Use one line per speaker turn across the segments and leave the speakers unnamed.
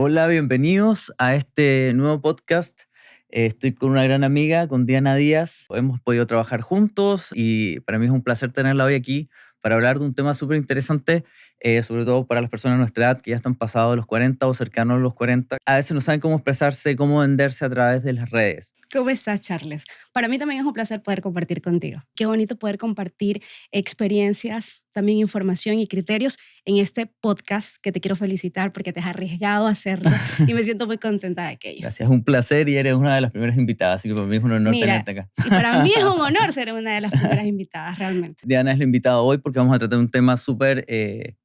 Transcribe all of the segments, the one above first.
Hola, bienvenidos a este nuevo podcast. Estoy con una gran amiga, con Diana Díaz. Hemos podido trabajar juntos y para mí es un placer tenerla hoy aquí para hablar de un tema súper interesante, sobre todo para las personas de nuestra edad que ya están pasados los 40 o cercanos a los 40. A veces no saben cómo expresarse, cómo venderse a través de las redes.
¿Cómo estás, Charles? Para mí también es un placer poder compartir contigo. Qué bonito poder compartir experiencias, también información y criterios en este podcast, que te quiero felicitar porque te has arriesgado a hacerlo y me siento muy contenta de aquello.
Gracias, es un placer y eres una de las primeras invitadas, así que para mí es un honor tenerte acá.
Y para mí es un honor ser una de las primeras invitadas, realmente.
Diana es la invitada hoy porque vamos a tratar un tema súper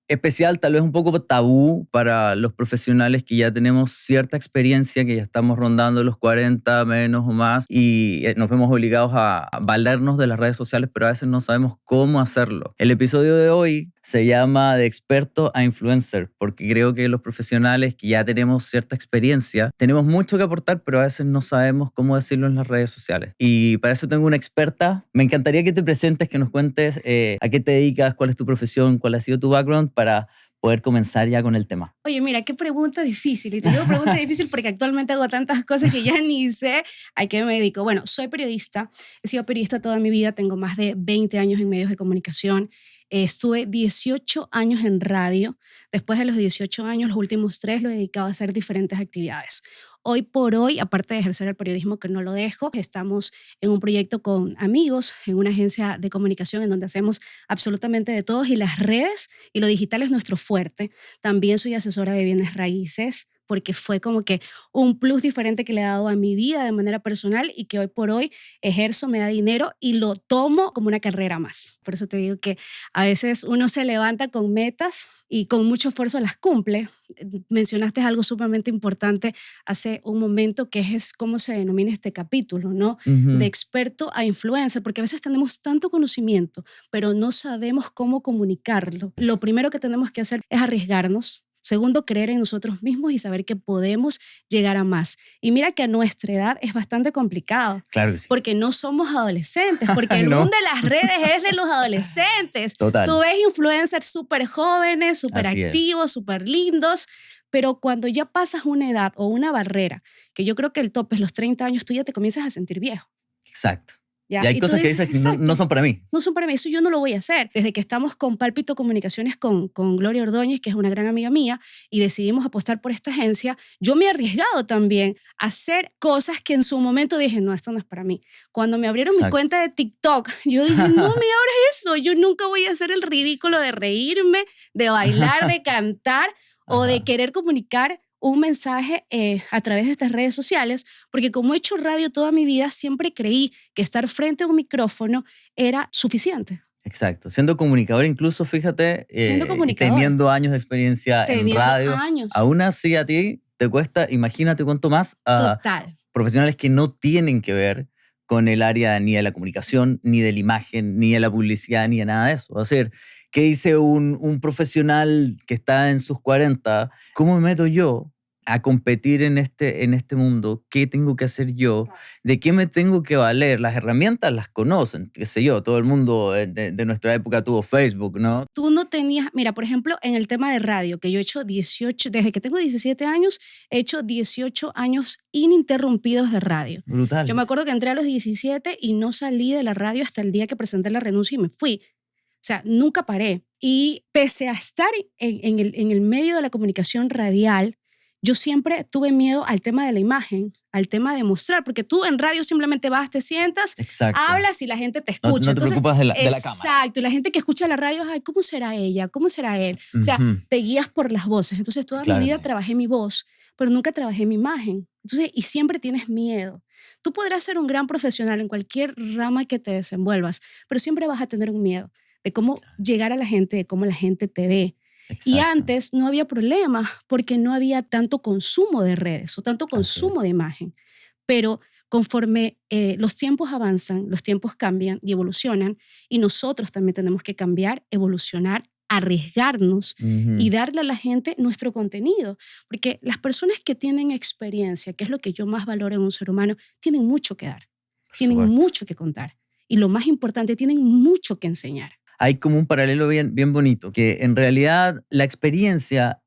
especial, tal vez un poco tabú para los profesionales que ya tenemos cierta experiencia, que ya estamos rondando los 40 menos o más y nos vemos obligados a valernos de las redes sociales, pero a veces no sabemos cómo hacerlo. El episodio de hoy se llama De experto a influencer, porque creo que los profesionales que ya tenemos cierta experiencia, tenemos mucho que aportar, pero a veces no sabemos cómo decirlo en las redes sociales. Y para eso tengo una experta. Me encantaría que te presentes, que nos cuentes a qué te dedicas, cuál es tu profesión, cuál ha sido tu background, para poder comenzar ya con el tema.
Oye, mira, qué pregunta difícil. Y te digo pregunta difícil porque actualmente hago tantas cosas que ya ni sé a qué me dedico. Bueno, soy periodista. He sido periodista toda mi vida. Tengo más de 20 años en medios de comunicación. Estuve 18 años en radio. Después de los 18 años, los últimos 3 lo he dedicado a hacer diferentes actividades. Hoy por hoy, aparte de ejercer el periodismo, que no lo dejo, estamos en un proyecto con amigos, en una agencia de comunicación en donde hacemos absolutamente de todos, y las redes y lo digital es nuestro fuerte. También soy asesora de bienes raíces, porque fue como que un plus diferente que le he dado a mi vida de manera personal y que hoy por hoy ejerzo, me da dinero y lo tomo como una carrera más. Por eso te digo que a veces uno se levanta con metas y con mucho esfuerzo las cumple. Mencionaste algo sumamente importante hace un momento, que es cómo se denomina este capítulo, ¿no? De experto a influencer, porque a veces tenemos tanto conocimiento, pero no sabemos cómo comunicarlo. Lo primero que tenemos que hacer es arriesgarnos. Segundo, creer en nosotros mismos y saber que podemos llegar a más. Y mira que a nuestra edad es bastante complicado.
Claro que sí.
Porque no somos adolescentes, porque el
No.
mundo de las redes es de los adolescentes.
Total.
Tú ves influencers súper jóvenes, súper
Así es.
activos, súper lindos, pero cuando ya pasas una edad o una barrera, que yo creo que el tope es los 30 años, tú ya te comienzas a sentir viejo.
Exacto.
¿Ya?
Y hay
tú
cosas que dices que no son para mí.
No son para mí, eso yo no lo voy a hacer. Desde que estamos con Pálpito Comunicaciones con Gloria Ordóñez, que es una gran amiga mía, y decidimos apostar por esta agencia, yo me he arriesgado también a hacer cosas que en su momento dije, no, esto no es para mí. Cuando me abrieron mi cuenta de TikTok, yo dije, no me abres eso, yo nunca voy a hacer el ridículo de reírme, de bailar, de cantar o de querer comunicar un mensaje a través de estas redes sociales, porque como he hecho radio toda mi vida, siempre creí que estar frente a un micrófono era suficiente.
Exacto. Siendo comunicador, incluso, fíjate,
Siendo comunicador,
teniendo años de experiencia en radio,
años.
aún así a ti te cuesta, imagínate cuánto más a
Total.
profesionales que no tienen que ver con el área ni de la comunicación, ni de la imagen, ni de la publicidad, ni de nada de eso. Es decir, ¿qué dice un profesional que está en sus 40? ¿Cómo me meto yo a competir en este mundo? ¿Qué tengo que hacer yo? ¿De qué me tengo que valer? Las herramientas las conocen, qué sé yo, todo el mundo de nuestra época tuvo Facebook, ¿no?
Tú no tenías, mira, por ejemplo, en el tema de radio, que yo he hecho 18, desde que tengo 17 años, he hecho 18 años ininterrumpidos de radio.
Brutal.
Yo me acuerdo que entré a los 17 y no salí de la radio hasta el día que presenté la renuncia y me fui. O sea, nunca paré. Y pese a estar en el medio de la comunicación radial, yo siempre tuve miedo al tema de la imagen, al tema de mostrar, porque tú en radio simplemente vas, te sientas,
Exacto.
hablas y la gente te escucha.
No te preocupas de la cámara.
Exacto, y la gente que escucha la radio, ay, ¿cómo será ella? ¿Cómo será él? O sea, te guías por las voces. Entonces, toda mi vida trabajé mi voz, pero nunca trabajé mi imagen. Entonces, y siempre tienes miedo. Tú podrás ser un gran profesional en cualquier rama que te desenvuelvas, pero siempre vas a tener un miedo de cómo llegar a la gente, de cómo la gente te ve. Exacto. Y antes no había problema porque no había tanto consumo de redes o tanto consumo de imagen. Pero conforme los tiempos avanzan, los tiempos cambian y evolucionan, y nosotros también tenemos que cambiar, evolucionar, arriesgarnos y darle a la gente nuestro contenido. Porque las personas que tienen experiencia, que es lo que yo más valoro en un ser humano, tienen mucho que dar, tienen mucho que contar. Y lo más importante, tienen mucho que enseñar.
Hay como un paralelo bien bonito, que en realidad la experiencia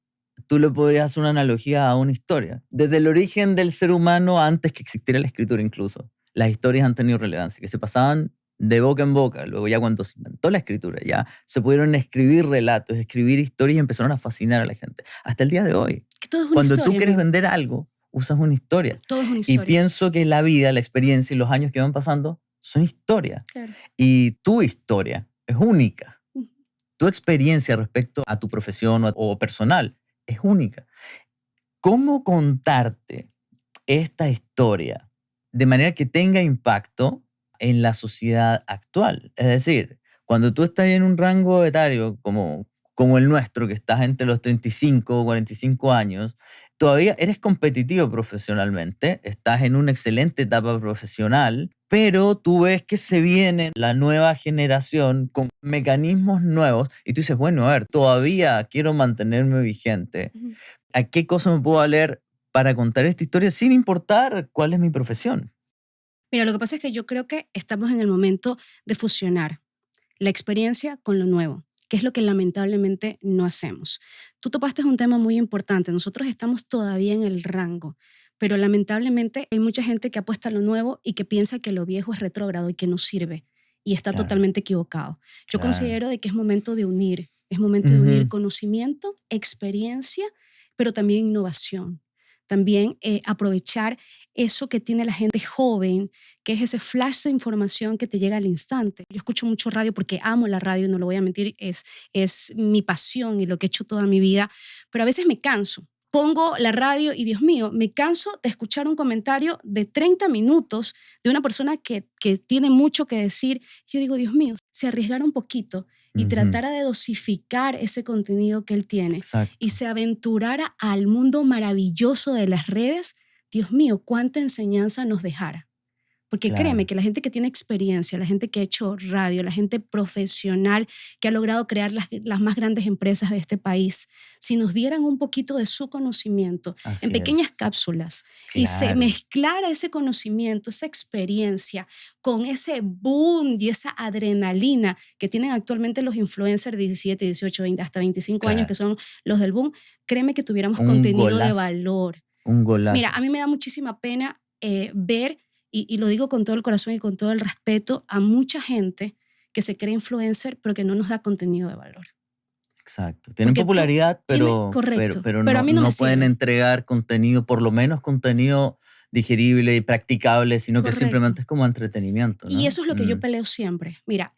tú le podrías hacer una analogía a una historia. Desde el origen del ser humano, antes que existiera la escritura incluso, las historias han tenido relevancia, que se pasaban de boca en boca. Luego ya cuando se inventó la escritura, ya se pudieron escribir relatos, escribir historias y empezaron a fascinar a la gente. Hasta el día de hoy.
Que todo es una
Cuando
historia,
tú quieres
amigo.
vender algo, usas una historia.
Todo es una
Y
historia.
pienso que la vida, la experiencia y los años que van pasando son historia.
Claro.
Y tu historia es única.
Ujú.
Tu experiencia respecto a tu profesión o personal es única. ¿Cómo contarte esta historia de manera que tenga impacto en la sociedad actual? Es decir, cuando tú estás en un rango etario como el nuestro, que estás entre los 35 o 45 años, todavía eres competitivo profesionalmente, estás en una excelente etapa profesional, pero tú ves que se viene la nueva generación con mecanismos nuevos y tú dices, bueno, a ver, todavía quiero mantenerme vigente.
Ujú.
¿A qué cosa me puedo valer para contar esta historia sin importar cuál es mi profesión?
Mira, lo que pasa es que yo creo que estamos en el momento de fusionar la experiencia con lo nuevo, que es lo que lamentablemente no hacemos. Tú topaste un tema muy importante. Nosotros estamos todavía en el rango, pero lamentablemente hay mucha gente que apuesta a lo nuevo y que piensa que lo viejo es retrógrado y que no sirve. Y está
Claro,
totalmente equivocado. Yo
claro.
considero de que es momento de unir
Ujú.
conocimiento, experiencia, pero también innovación. También aprovechar eso que tiene la gente joven, que es ese flash de información que te llega al instante. Yo escucho mucho radio porque amo la radio, no lo voy a mentir, es mi pasión y lo que he hecho toda mi vida, pero a veces me canso. Pongo la radio y Dios mío, me canso de escuchar un comentario de 30 minutos de una persona que tiene mucho que decir. Yo digo, Dios mío, se arriesgara un poquito y
Ujú.
tratara de dosificar ese contenido que él tiene y
Exacto,
se aventurara al mundo maravilloso de las redes, Dios mío, cuánta enseñanza nos dejara. Porque créeme
claro.
que la gente que tiene experiencia, la gente que ha hecho radio, la gente profesional que ha logrado crear las más grandes empresas de este país, si nos dieran un poquito de su conocimiento en
Así
pequeñas
es.
cápsulas y se
Claro.
mezclara ese conocimiento, esa experiencia con ese boom y esa adrenalina que tienen actualmente los influencers de 17, 18, 20, hasta 25 años,
Claro.
que son los del boom, créeme que tuviéramos
Un
contenido de
golazo,
valor.
un
Mira,
golazo.
a mí me da muchísima pena ver, y lo digo con todo el corazón y con todo el respeto, a mucha gente que se cree influencer, pero que no nos da contenido de valor.
Exacto. Tienen
Porque tú
popularidad,
tienes,
pero,
correcto,
pero
pero a
no,
mí no me
no pueden
sirve.
entregar contenido, por lo menos contenido digerible y practicable, sino que
Correcto.
simplemente es como entretenimiento,
Y
¿no?
eso es lo que yo peleo siempre. Mira,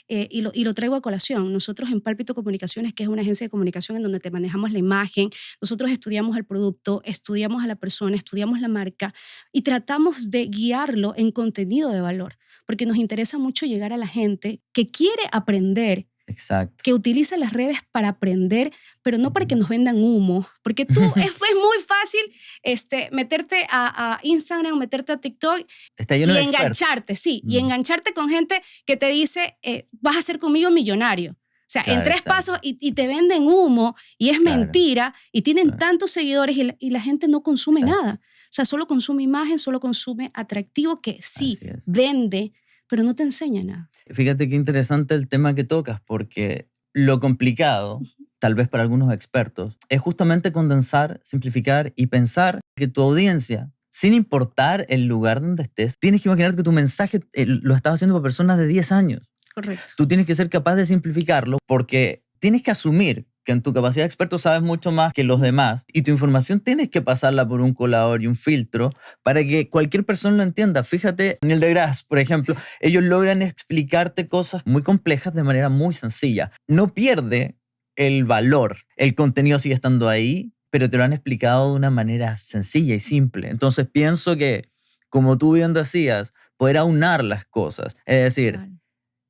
y lo traigo a colación. Nosotros en Pálpito Comunicaciones, que es una agencia de comunicación en donde te manejamos la imagen, nosotros estudiamos el producto, estudiamos a la persona, estudiamos la marca y tratamos de guiarlo en contenido de valor, porque nos interesa mucho llegar a la gente que quiere aprender,
Exacto.
que utiliza las redes para aprender, pero no para que
Ujú.
nos vendan humo, porque es muy fácil meterte a Instagram o meterte a TikTok
Está lleno
y
de expertos.
engancharte, sí, y
Mm,
engancharte con gente que te dice, vas a ser conmigo millonario. O sea, en
claro,
3 pasos
exacto.
y te venden humo y es
Claro,
mentira y tienen
claro.
tantos seguidores y la gente no consume
Exacto.
nada. O sea, solo consume imagen, solo consume atractivo que sí,
Así es.
vende, pero no te enseña nada.
Fíjate qué interesante el tema que tocas, porque lo complicado, tal vez para algunos expertos, es justamente condensar, simplificar y pensar que tu audiencia, sin importar el lugar donde estés, tienes que imaginar que tu mensaje lo estás haciendo para personas de 10 años.
Correcto.
Tú tienes que ser capaz de simplificarlo porque tienes que asumir que en tu capacidad de experto sabes mucho más que los demás y tu información tienes que pasarla por un colador y un filtro para que cualquier persona lo entienda. Fíjate, Neil deGrasse, por ejemplo, ellos logran explicarte cosas muy complejas de manera muy sencilla. No pierde el valor, el contenido sigue estando ahí, pero te lo han explicado de una manera sencilla y simple. Entonces pienso que, como tú bien decías, poder aunar las cosas, es decir,
Vale.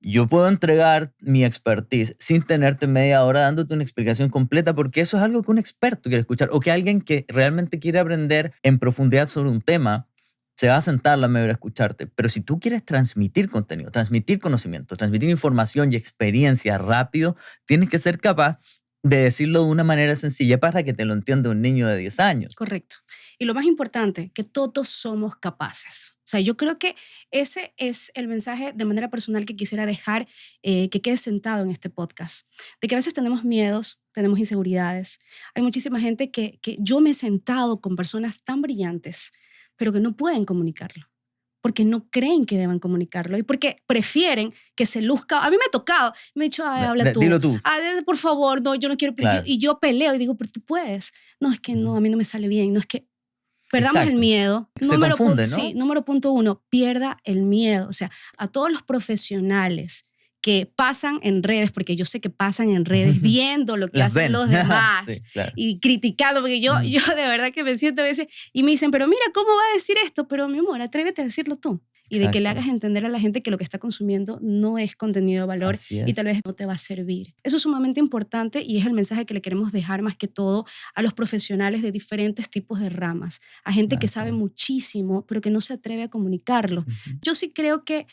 yo puedo entregar mi expertise sin tenerte media hora dándote una explicación completa, porque eso es algo que un experto quiere escuchar o que alguien que realmente quiere aprender en profundidad sobre un tema se va a sentar la media hora a escucharte. Pero si tú quieres transmitir contenido, transmitir conocimiento, transmitir información y experiencia rápido, tienes que ser capaz de decirlo de una manera sencilla para que te lo entienda un niño de 10 años.
Correcto. Y lo más importante, que todos somos capaces. O sea, yo creo que ese es el mensaje de manera personal que quisiera dejar, que quede sentado en este podcast. De que a veces tenemos miedos, tenemos inseguridades. Hay muchísima gente que yo me he sentado con personas tan brillantes, pero que no pueden comunicarlo. Porque no creen que deban comunicarlo y porque prefieren que se luzca. A mí me ha tocado, me he dicho, "Ay, habla tú.
Dilo tú.
Por favor, no, yo no quiero".
Claro.
Y yo peleo y digo, pero tú puedes. No, es que no, a mí no me sale bien. No, es que perdamos el
Exacto.
miedo.
Se confunde, ¿no?
Sí, número punto 1, pierda el miedo. O sea, a todos los profesionales que pasan en redes, porque yo sé que pasan en redes viendo lo que
Las
hacen
ven.
los demás
Sí, claro.
y criticando, porque yo de verdad que me siento a veces y me dicen, pero mira, ¿cómo va a decir esto? Pero mi amor, atrévete a decirlo tú. Y de que le
Exacto.
hagas entender a la gente que lo que está consumiendo no es contenido de valor
Así
y
es.
tal vez no te va a servir. Eso es sumamente importante y es el mensaje que le queremos dejar más que todo a los profesionales de diferentes tipos de ramas, a gente que
Así
sabe
es.
muchísimo pero que no se atreve a comunicarlo.
Ujú.
Yo sí creo que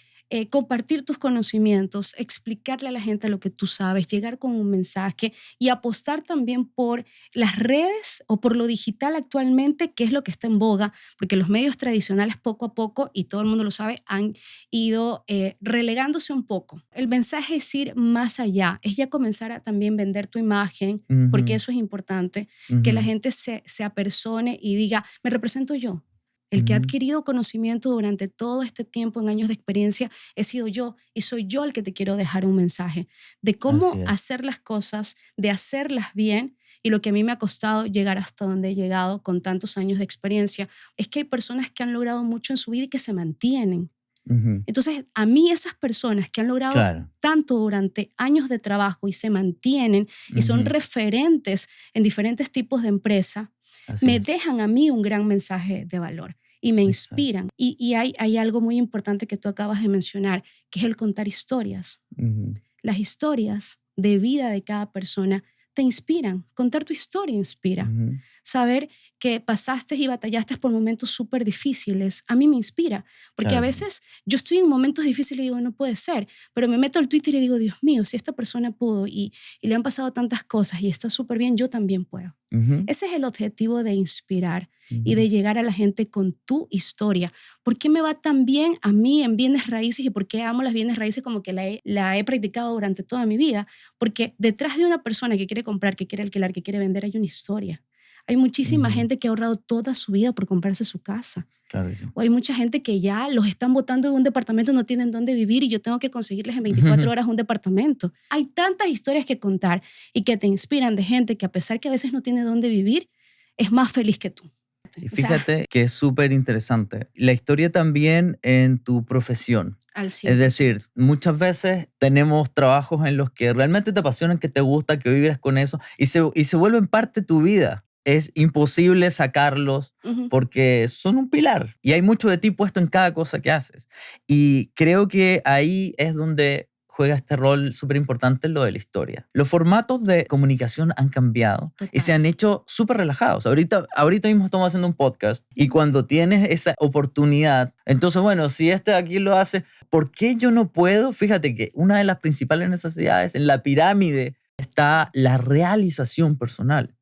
compartir tus conocimientos, explicarle a la gente lo que tú sabes, llegar con un mensaje y apostar también por las redes o por lo digital actualmente, que es lo que está en boga, porque los medios tradicionales poco a poco, y todo el mundo lo sabe, han ido relegándose un poco. El mensaje es ir más allá, es ya comenzar a también vender tu imagen, porque
Ujú.
eso es importante, que la
Ujú.
gente se apersone y diga, me represento yo. El que ha
Ujú.
adquirido conocimiento durante todo este tiempo en años de experiencia he sido yo y soy yo el que te quiero dejar un mensaje de
Así
cómo
es.
hacer las cosas, de hacerlas bien y lo que a mí me ha costado llegar hasta donde he llegado con tantos años de experiencia es que hay personas que han logrado mucho en su vida y que se mantienen.
Ujú.
Entonces, a mí esas personas que han logrado
Claro.
tanto durante años de trabajo y se mantienen y son
Ujú.
referentes en diferentes tipos de empresa,
Así
me
es.
dejan a mí un gran mensaje de valor y me
Exacto.
inspiran. Y hay algo muy importante que tú acabas de mencionar, que es el contar historias.
Ujú.
Las historias de vida de cada persona te inspiran. Contar tu historia inspira.
Ujú.
Saber que pasaste y batallaste por momentos súper difíciles, a mí me inspira. Porque a
Claro que sí.
veces yo estoy en momentos difíciles y digo, no puede ser. Pero me meto al Twitter y digo, Dios mío, si esta persona pudo y le han pasado tantas cosas y está súper bien, yo también puedo.
Ujú.
Ese es el objetivo de inspirar y
Ujú.
de llegar a la gente con tu historia. ¿Por qué me va tan bien a mí en bienes raíces y por qué amo las bienes raíces como que la he practicado durante toda mi vida? Porque detrás de una persona que quiere comprar, que quiere alquilar, que quiere vender, hay una historia. Hay muchísima
Ujú.
gente que ha ahorrado toda su vida por comprarse su casa.
Claro que sí.
O hay mucha gente que ya los están botando de un departamento, no tienen dónde vivir y yo tengo que conseguirles en 24 horas un departamento. Hay tantas historias que contar y que te inspiran de gente que a pesar que a veces no tiene dónde vivir, es más feliz que tú.
Y
O sea,
fíjate que es súper interesante. La historia también en tu profesión.
al
Es
100%.
decir, muchas veces tenemos trabajos en los que realmente te apasionan, que te gusta, que vibras con eso y se vuelven parte de tu vida. Es imposible sacarlos
Ujú.
porque son un pilar y hay mucho de ti puesto en cada cosa que haces. Y creo que ahí es donde juega este rol súper importante lo de la historia. Los formatos de comunicación han cambiado y se
Total.
han hecho súper relajados. Ahorita mismo estamos haciendo un podcast y cuando tienes esa oportunidad, entonces, bueno, si este de aquí lo hace, ¿por qué yo no puedo? Fíjate que una de las principales necesidades en la pirámide está la realización personal.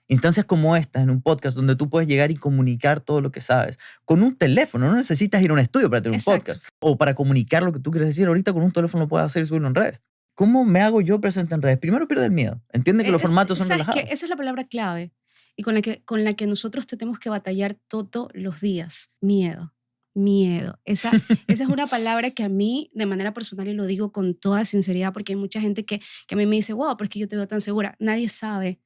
Instancias como esta en un podcast donde tú puedes llegar y comunicar todo lo que sabes. Con un teléfono, no necesitas ir a un estudio para tener un
Exacto.
podcast. O para comunicar lo que tú quieres decir. Ahorita con un teléfono lo puedes hacer y subirlo en redes. ¿Cómo me hago yo presente en redes? Primero pierde el miedo. Entiende que los formatos son
¿Sabes qué?
relajados.
Esa es la palabra clave y con la que nosotros tenemos que batallar todos los días. Miedo. Miedo. Esa es una palabra que a mí, de manera personal, y lo digo con toda sinceridad, porque hay mucha gente que a mí me dice, wow, pero es que yo te veo tan segura. Nadie sabe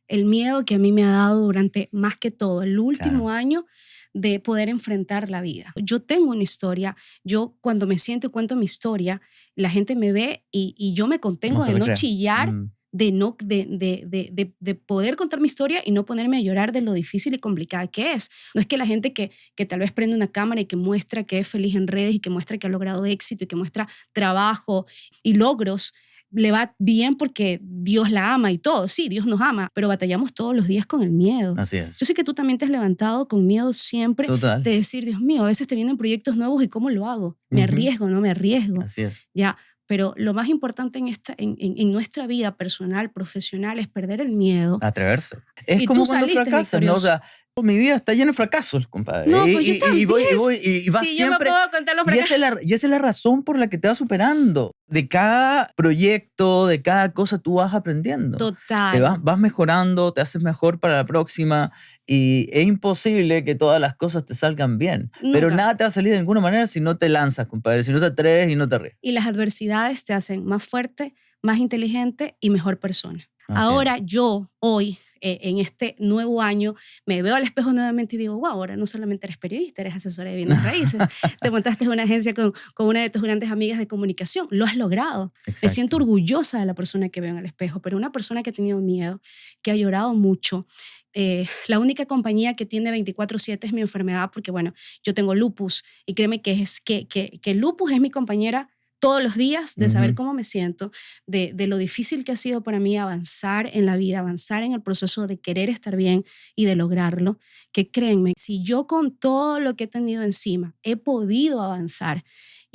el miedo que a mí me ha dado durante más que todo el último
Claro.
año de poder enfrentar la vida. Yo tengo una historia, yo cuando me siento y cuento mi historia, la gente me ve y yo me
No
contengo
se
de
le
no
cree.
chillar, de poder contar mi historia y no ponerme a llorar de lo difícil y complicada que es. No es que la gente que tal vez prende una cámara y que muestra que es feliz en redes y que muestra que ha logrado éxito y que muestra trabajo y logros, le va bien porque Dios la ama y todo. Sí, Dios nos ama, pero batallamos todos los días con el miedo.
Así es.
Yo sé que tú también te has levantado con miedo siempre
Total.
de decir, Dios mío, a veces te vienen proyectos nuevos y ¿cómo lo hago? ¿Me
Ujú.
arriesgo o no me arriesgo?
Así es.
Ya, pero lo más importante en nuestra vida personal, profesional, es perder el miedo.
Atreverse. Es
Y
como
tú
cuando
saliste
fracasas, ¿no? O
victorioso.
sea, mi vida está llena de fracasos, compadre.
No, pues yo
Y voy,
también.
y vas
Sí, yo me
siempre.
puedo contar los
Y esa,
fracasos.
y esa es la razón por la que te vas superando. De cada proyecto, de cada cosa, tú vas aprendiendo. Te
Total.
vas mejorando, te haces mejor para la próxima. Y es imposible que todas las cosas te salgan bien. Pero
Nunca.
nada te va a salir de ninguna manera si no te lanzas, compadre. Si no te atreves y no te arriesgas.
Y las adversidades te hacen más fuerte, más inteligente y mejor persona.
Así es.
Ahora yo, hoy, en este nuevo año, me veo al espejo nuevamente y digo, wow, ahora no solamente eres periodista, eres asesora de bienes raíces, te montaste en una agencia con una de tus grandes amigas de comunicación, lo has logrado. Me siento
Exacto.
orgullosa de la persona que veo en el espejo, pero una persona que ha tenido miedo, que ha llorado mucho. La única compañía que tiene 24/7 es mi enfermedad, porque bueno, yo tengo lupus y créeme que el lupus es mi compañera todos los días de saber
Ujú.
cómo me siento, de lo difícil que ha sido para mí avanzar en la vida, avanzar en el proceso de querer estar bien y de lograrlo, que créanme, si yo con todo lo que he tenido encima he podido avanzar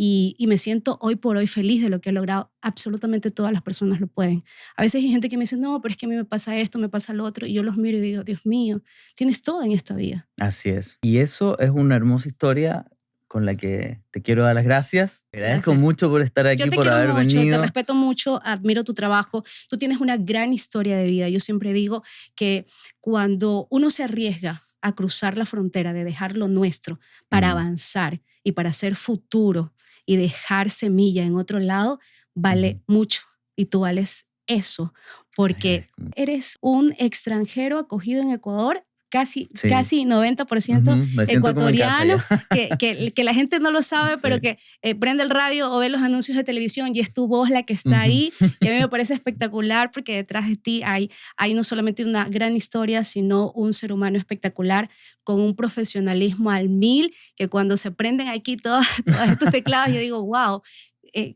y me siento hoy por hoy feliz de lo que he logrado, absolutamente todas las personas lo pueden. A veces hay gente que me dice, no, pero es que a mí me pasa esto, me pasa lo otro, y yo los miro y digo, Dios mío, tienes todo en esta vida.
Así es. Y eso es una hermosa historia con la que te quiero dar las gracias. Te agradezco
Gracias.
mucho por estar
Yo
aquí,
te
por
quiero
haber
mucho, te
venido.
respeto mucho, admiro tu trabajo. Tú tienes una gran historia de vida. Yo siempre digo que cuando uno se arriesga a cruzar la frontera de dejar lo nuestro para
Mm.
avanzar y para hacer futuro y dejar semilla en otro lado, vale
Ujú.
mucho. Y tú vales eso,
Te
porque
agradezco mucho.
eres un extranjero acogido en Ecuador, casi,
Sí.
casi 90%
Ujú. Me siento como en casa
ecuatoriano,
ya.
que la gente no lo sabe, pero
Sí.
que prende el radio o ve los anuncios de televisión y es tu voz la que está
Ujú.
ahí. Y a mí me parece espectacular porque detrás de ti hay no solamente una gran historia, sino un ser humano espectacular con un profesionalismo al mil, que cuando se prenden aquí todos estos teclados, yo digo, wow,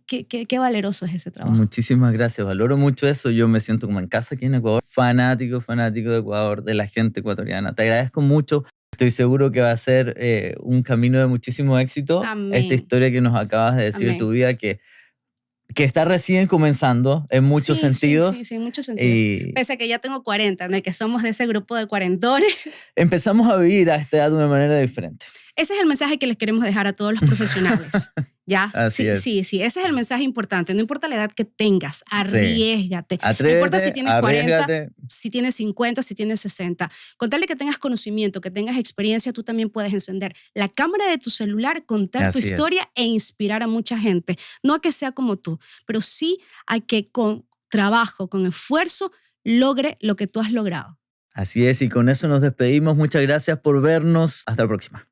qué valeroso es ese trabajo.
Muchísimas gracias, valoro mucho eso. Yo me siento como en casa aquí en Ecuador. Fanático, fanático de Ecuador, de la gente ecuatoriana. Te agradezco mucho. Estoy seguro que va a ser un camino de muchísimo éxito. Esta
Amén,
historia que nos acabas de decir de tu
amén.
vida, que está recién comenzando en muchos
Sí, sí, sí,
sentidos.
sí, en muchos sentidos.
Y
Pese a que ya tengo 40, ¿no? Y que somos de ese grupo de cuarentones.
empezamos a vivir a esta edad de una manera diferente.
Ese es el mensaje que les queremos dejar a todos los profesionales. ¿Ya?
Así
Sí,
es.
sí, sí. Ese es el mensaje importante. No importa la edad que tengas,
Sí.
arriésgate. No importa si
Atrévete,
tienes 40,
arriésgate.
si tienes 50, si tienes 60. Con tal de que tengas conocimiento, que tengas experiencia, tú también puedes encender la cámara de tu celular, contar tu
Así es.
historia e inspirar a mucha gente. No a que sea como tú, pero sí a que con trabajo, con esfuerzo, logre lo que tú has logrado.
Así es. Y con eso nos despedimos. Muchas gracias por vernos. Hasta la próxima.